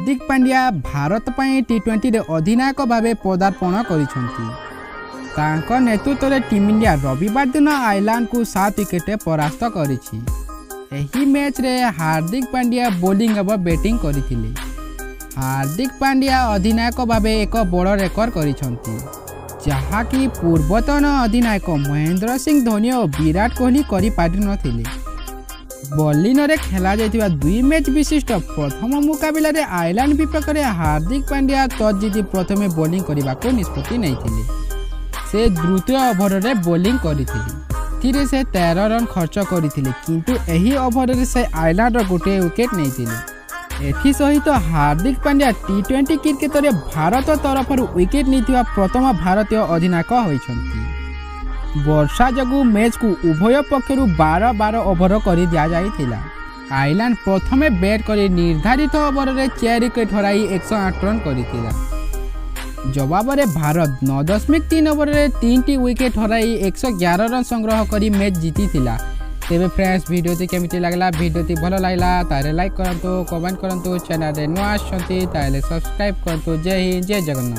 हार्दिक पांड्या भारत पर टी20 रे अधिनायक भाव पदार्पण कर नेतृत्व में टीम इंडिया रविवार दिन आयरलैंड को 7 विकेट परास्त करी मैच रे हार्दिक पांड्या बोलिंग एवं बैटिंग करथिले। हार्दिक पांड्या अधिनायक भाव एक बड़ रेकर्ड करिसेंती जहाँकि पूर्वतन अधिनायक महेंद्र सिंह धोनी और विराट कोहली करि पारि नथिले। बर्लिन रे खेला जाइतिबा 2 मैच विशिष्ट प्रथम मुकाबला रे आयरलैंड विपक्ष में हार्दिक पांड्या टॉस जीति प्रथमे बोलिंग करने को निष्पत्ति नहीं। से द्वितीय ओभर रे बोलिंग करथिले से 13 रन खर्च करथिले किंतु एही ओभर रे से आयरलैंड गोटे विकेट नहीं। एथि सहित हार्दिक पांड्या टी20 क्रिकेट रे भारत तरफ विकेट नहीं प्रथम भारतीय अधिनायक होइछंती। वर्षा जगू मैच को उभय पक्षर 12 ओभर कर दि जाइथिला। आयरलैंड प्रथमे बैट कर निर्धारित ओभर रे 4 विकेट हराई 108 रन करथिला। जवाब रे भारत 9.3 ओभर रे 3टी विकेट हराई 111 रन संग्रह करी मैच जीतिथिला। तेबे फ्रेंड्स वीडियो केमिति लागला वीडियो भल लागला तारे लाइक करंतु कमेंट करंतु चैनल रे नुआ आछंती ताले सब्सक्राइब करंतु। जय हिंद जय जगन्नाथ।